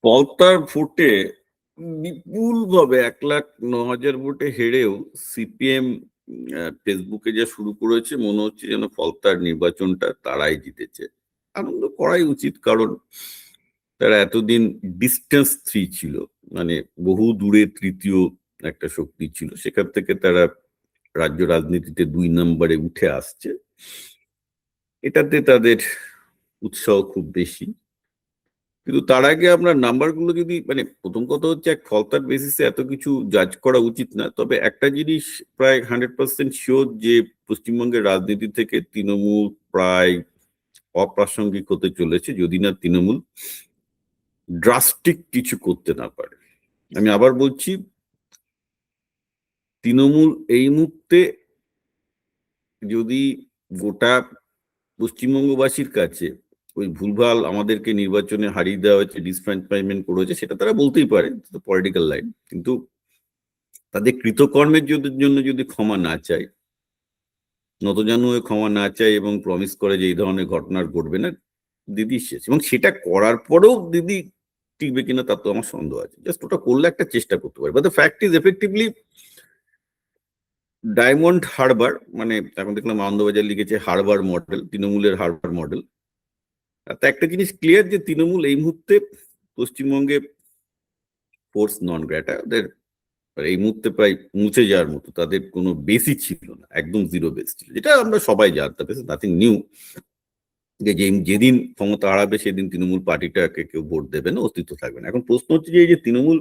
পলতার ভোটে বিপুল ভাবে 1,09,000 ভোটে হেরেও সিপিএম ফেসবুকে যা শুরু করেছে মনে হচ্ছে যেন ফলতার নির্বাচনটা তারাই জিতেছে। আনন্দ করাই উচিত, কারণ তারা এতদিন ডিস্টেন্স 3 ছিল, মানে বহু দূরে তৃতীয় একটা শক্তি ছিল, সেখান থেকে তারা রাজ্য রাজনীতিতে 2 নম্বরে উঠে আসছে। এটাতে তাদের উৎসাহ খুব বেশি। কিন্তু তার আগে আমরা নাম্বারগুলো যদি, মানে প্রথম কথা হচ্ছে এক ফলতার বেসিসে এত কিছু জাজ করা উচিত না, তবে একটা জিনিস প্রায় 100% শিওর যে পশ্চিমবঙ্গের রাজনীতি থেকে তৃণমূল প্রায় অপ্রাসঙ্গিক হতে চলেছে, যদি না তৃণমূল ড্রাস্টিক কিছু করতে না পারে। আমি আবার বলছি, তৃণমূল এই মুহূর্তে যদি গোটা পশ্চিমবঙ্গবাসীর কাছে ওই ভুলভাল আমাদেরকে নির্বাচনে হারিয়ে দেওয়া হয়েছে, ডিসফ্র্যাঞ্চাইজমেন্ট করেছে, সেটা তারা বলতেই পারে, পলিটিক্যাল লাইন, কিন্তু তাদের কৃতকর্মের জন্য যদি ক্ষমা না চায়, নতজানু হয়ে ক্ষমা না চায় এবং প্রমিস করে যে এই ধরনের ঘটনা ঘটবে না, দিদি শেষ। এবং সেটা করার পরেও দিদি টিকবে কিনা তার তো আমার সন্দেহ আছে। জাস্ট ওটা করলে একটা চেষ্টা করতে পারে, but the fact is effectively diamond Harbour, মানে এখন দেখলাম আনন্দবাজার লিখেছে হারবার মডেল, তৃণমূলের হারবার মডেল। তা একটা জিনিস ক্লিয়ার যে তৃণমূল এই মুহূর্তে পশ্চিমবঙ্গে ফোর্স নন গ্র্যাটা, ওদের এই মুহূর্তে প্রায় মুছে যাওয়ার মতো, তাদের কোনো বেসই ছিল না, একদম জিরো বেস ছিল, যেটা আমরা সবাই জানতাম, নাথিং নিউ। যেদিন ক্ষমতা হারাবে সেদিন তৃণমূল পার্টিটাকে কেউ ভোট দেবে না, অস্তিত্ব থাকবে না। এখন প্রশ্ন হচ্ছে যে এই যে তৃণমূল,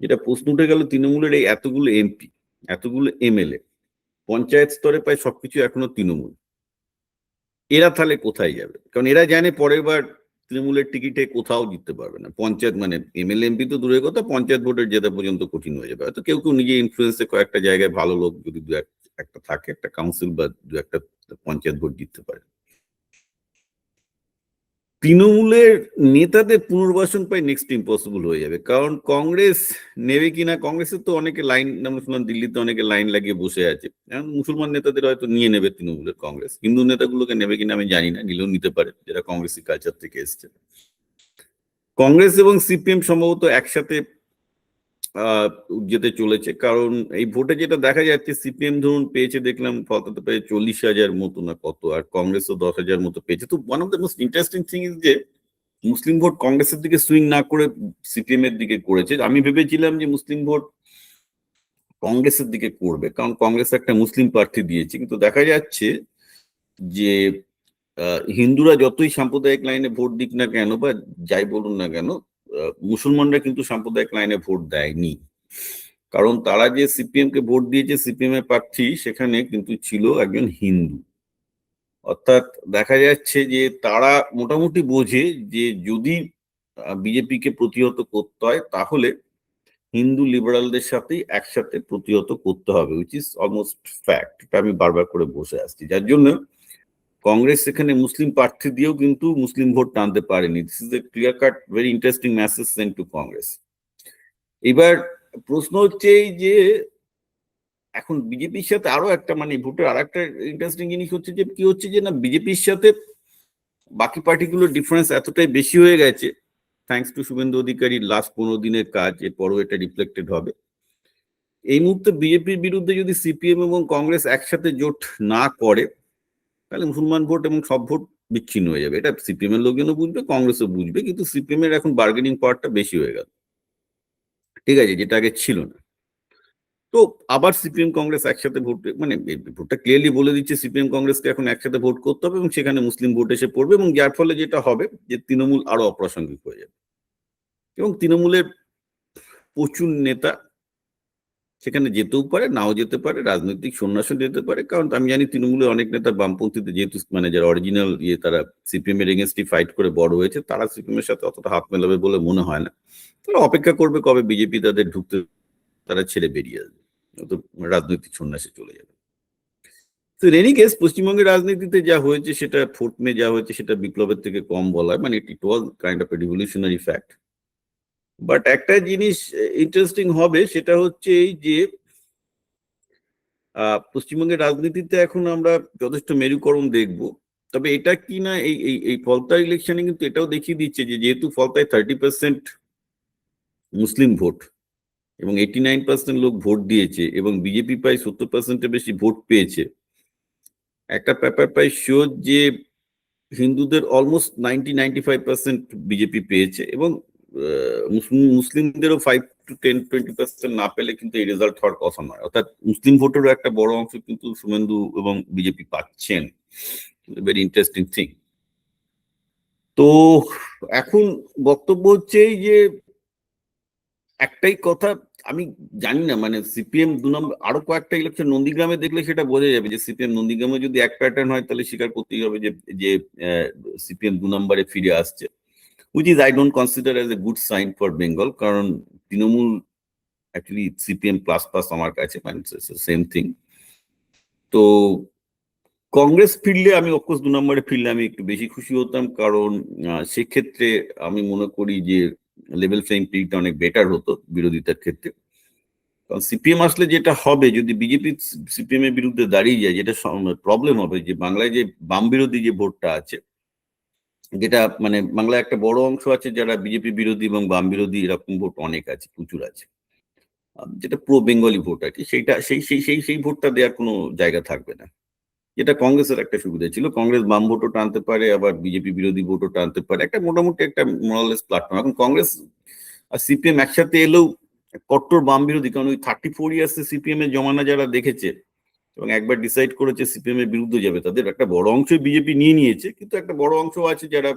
যেটা প্রশ্ন উঠে গেল, তৃণমূলের এই এতগুলো এমপি, এতগুলো এমএলএ, পঞ্চায়েত স্তরে প্রায় সবকিছু এখনো তৃণমূল, এরা তাহলে কোথায় যাবে? কারণ এরা জানে পরের বার তৃণমূলের টিকিটে কোথাও জিততে পারবে না। পঞ্চায়েত মানে এমএলএ এমপি তো দূরের কথা, পঞ্চায়েত ভোটের জেতা পর্যন্ত কঠিন হয়ে যাবে। হয়তো কেউ কেউ নিজে ইনফ্লুয়েন্সে কয়েকটা জায়গায় ভালো লোক যদি একটা থাকে, একটা কাউন্সিল বা দু একটা পঞ্চায়েত ভোট জিততে পারে। তৃণমূলের নেতাদের পুনর্বাসন প্রায় নেক্সট ইম্পসিবল হয়ে যাবে, কারণ কংগ্রেস নেবে কিনা, কংগ্রেসের তো অনেকে লাইন, আমরা শুনলাম দিল্লিতে অনেকে লাইন লাগিয়ে বসে আছে, মুসলমান নেতাদের হয়তো নিয়ে নেবে তৃণমূলের কংগ্রেস, হিন্দু নেতাগুলোকে নেবে কিনা আমি জানি না, নিলেও নিতে পারে, যারা কংগ্রেসি কালচার থেকে এসছে। কংগ্রেস এবং সিপিএম সম্ভবত একসাথে যেতে চলেছে, কারণ এই ভোটে যেটা দেখা যাচ্ছে, সিপিএম ধরুন পেয়েছে, দেখলাম ফলতাতে পেয়ে 40,000 মতো না কত, আর কংগ্রেসও 10,000 মতো পেয়েছে। তো one of the most interesting thing is যে মুসলিম ভোট কংগ্রেসের দিকে সুইং না করে সিপিএম এর দিকে করেছে। আমি ভেবেছিলাম যে মুসলিম ভোট কংগ্রেসের দিকে করবে, কারণ কংগ্রেস একটা মুসলিম প্রার্থী দিয়েছে, কিন্তু দেখা যাচ্ছে যে হিন্দুরা যতই সাম্প্রদায়িক লাইনে ভোট দিক না কেন বা যাই বলুন না কেন, মুসলমানরা কিন্তু সাম্প্রদায়িক লাইনে ভোট দেয়নি, কারণ তারা যে সিপিএম কে ভোট দিয়েছে, সিপিএম এর প্রার্থী সেখানে কিন্তু ছিল একজন হিন্দু। অর্থাৎ দেখা যাচ্ছে যে তারা মোটামুটি বোঝে যে যদি বিজেপি কে প্রতিহত করতে হয়, তাহলে হিন্দু লিবারালদের সাথেই একসাথে প্রতিহত করতে হবে, উইচ ইজ অলমোস্ট ফ্যাক্ট। এটা আমি বারবার করে বসে আসছি, যার জন্য কংগ্রেস সেখানে মুসলিম প্রার্থী দিয়েও কিন্তু মুসলিম ভোট টানতে পারেনি। This is a clear cut very interesting message send to Congress. এবার প্রশ্ন হচ্ছে এই যে এখন বিজেপির সাথে আরো একটা, মানে ভোটের আর একটা ইন্টারেস্টিং জিনিস হচ্ছে যে কি হচ্ছে যে না, বিজেপির সাথে বাকি পার্টিগুলোর ডিফারেন্স এতটাই বেশি হয়ে গেছে, thanks to Suvendu Adhikari last 15 দিনের কাজ, এরপরও এটা রিফ্লেক্টেড হবে। এই মুহূর্তে বিজেপির বিরুদ্ধে যদি সিপিএম এবং কংগ্রেস একসাথে জোট না করে, তাহলে মুসলমান ভোট এবং সব ভোট বিচ্ছিন্ন হয়ে যাবে। এটা সিপিএম এর লোকজনও বুঝবে, কংগ্রেসও বুঝবে, কিন্তু সিপিএম এর এখন বার্গেনিং পাওয়ারটা বেশি হয়ে গেল, ঠিক আছে, যেটা আগে ছিল না। তো আবার সিপিএম কংগ্রেস একসাথে ভোট, মানে ভোটটা ক্লিয়ারলি বলে দিচ্ছে সিপিএম কংগ্রেসকে এখন একসাথে ভোট করতে হবে, এবং সেখানে মুসলিম ভোট এসে পড়বে, এবং যার ফলে যেটা হবে যে তৃণমূল আরো অপ্রাসঙ্গিক হয়ে যাবে, এবং তৃণমূলের প্রচুর নেতা সেখানে যেতেও পারে, নাও যেতে পারে, রাজনৈতিক সন্ন্যাসও যেতে পারে, কারণ আমি জানি তৃণমূলের অনেক নেতা বামপন্থীতে, যেহেতু মানে যারা অরিজিনাল তারা সিপিএম এর এগেনস্টে ফাইট করে বড় হয়েছে, তারা সিপিএম এর সাথে অতটা হাত মেলাবে বলে মনে হয় না। তারা অপেক্ষা করবে কবে বিজেপি তাদের ঢুকতে, তারা ছেড়ে বেরিয়ে আসবে, তো রাজনৈতিক সন্ন্যাসে চলে যাবে। তো এনি কেস পশ্চিমবঙ্গের রাজনীতিতে যা হয়েছে, সেটা 4 মে যা হয়েছে, সেটা বিপ্লবের থেকে কম বলা, মানে it was kind of a revolutionary fact. But একটা জিনিস ইন্টারেস্টিং হবে, সেটা হচ্ছে এই যে পশ্চিমবঙ্গের রাজনীতিতে এখন আমরা যথেষ্ট মেরুকরণ দেখব। তবে এটা কি না এই এই এই ফলতা ইলেকশনে কিন্তু এটাও দেখিয়ে দিচ্ছে যে যেহেতু ফলতায় 30% মুসলিম ভোট এবং 89% লোক ভোট দিয়েছে এবং বিজেপি প্রায় 70%-এর বেশি ভোট পেয়েছে, একটা ব্যাপার প্রায় শিওর যে হিন্দুদের অলমোস্ট 95% বিজেপি পেয়েছে এবং মুসলিমদেরও 5 to 10-20% না পেলে কিন্তু এই রেজাল্ট হওয়ার কথা নয়। অর্থাৎ মুসলিম ভোটেরও একটা বড় অংশ কিন্তু শুভেন্দু এবং বিজেপি পাচ্ছেন। Very interesting thing. তো এখন বক্তব্য হচ্ছে এই যে একটাই কথা, আমি জানি না মানে সিপিএম 2 নম্বর আরো কয়েকটা ইলেকশন নন্দীগ্রামে দেখলে সেটা বোঝা যাবে যে সিপিএম নন্দীগ্রামে যদি এক প্যাটার্ন হয় তাহলে স্বীকার করতেই হবে যে যে সিপিএম 2 নম্বরে ফিরে আসছে, which is I don't consider as a good sign for Bengal, কারণ Trinamool actually CPM plus plus আমার কাছে মানে সেম থিং। তো কংগ্রেস ফিরলে আমি অফকোর্স 2 নম্বরে ফিরলে আমি একটু বেশি খুশি হতাম, কারণ সেক্ষেত্রে আমি মনে করি যে লেভেল প্লেইং ফিল্ডটা অনেক বেটার হতো বিরোধিতার ক্ষেত্রে। কারণ সিপিএম আসলে যেটা হবে যদি বিজেপি সিপিএম এর বিরুদ্ধে দাঁড়িয়ে যায়, যেটা প্রবলেম হবে যে বাংলায় যে বাম বিরোধী যে ভোটটা আছে, যেটা মানে বাংলায় একটা বড় অংশ আছে যারা বিজেপি বিরোধী এবং বাম বিরোধী, এরকম ভোট অনেক আছে, প্রচুর আছে, যেটা প্রো বেঙ্গলি ভোট আর কি, সেইটা সেই সেই সেই সেই ভোটটা দেওয়ার কোনো জায়গা থাকবে না। যেটা কংগ্রেসের একটা সুবিধা ছিল, কংগ্রেস বাম ভোটও টানতে পারে আবার বিজেপি বিরোধী ভোটও টানতে পারে, একটা মোটামুটি একটা মোরালেস প্ল্যাটফর্ম। এখন কংগ্রেস আর সিপিএম একসাথে এলেও কট্টর বাম বিরোধী, কারণ ওই 34 ইয়ার্সে সিপিএম এর জমানা যারা দেখেছে এবং একবার ডিসাইড করেছে সিপিএম এর বিরুদ্ধে যাবে, তাদের একটা বড় অংশ বিজেপি নিয়ে নিয়েছে, কিন্তু একটা বড় অংশ আছে যারা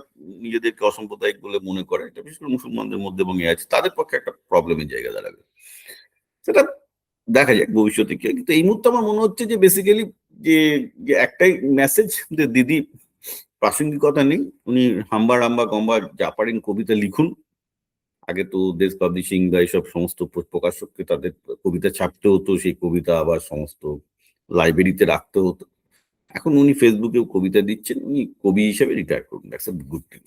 নিজেদেরকে অসাম্প্রদায়িক বলে মনে করে, এটা বিশেষ করে মুসলমানদের মধ্যে এবং আছে, তাদের পক্ষে একটা প্রবলেমের জায়গা দাঁড়াবে। সেটা দেখা যাক ভবিষ্যতে কি হয়। কিন্তু এই মুহূর্তে আমার মনে হচ্ছে যে বেসিক্যালি যে যে একটাই মেসেজ, যে দিদি প্রাসঙ্গিকতা নেই, উনি হাম্বা রাম্বা গম্বা যা পারেন কবিতা লিখুন। আগে তো দেশ পাবলিশিং বা এইসব সমস্ত প্রকাশককে তাদের কবিতা ছাপতে হতো, সেই কবিতা আবার সমস্ত লাইব্রেরিতে রাখতে হতো। এখন উনি ফেসবুকেও কবিতা দিচ্ছেন, উনি কবি হিসেবে রিটায়ার করুন, দ্যাটস আ গুড থিং।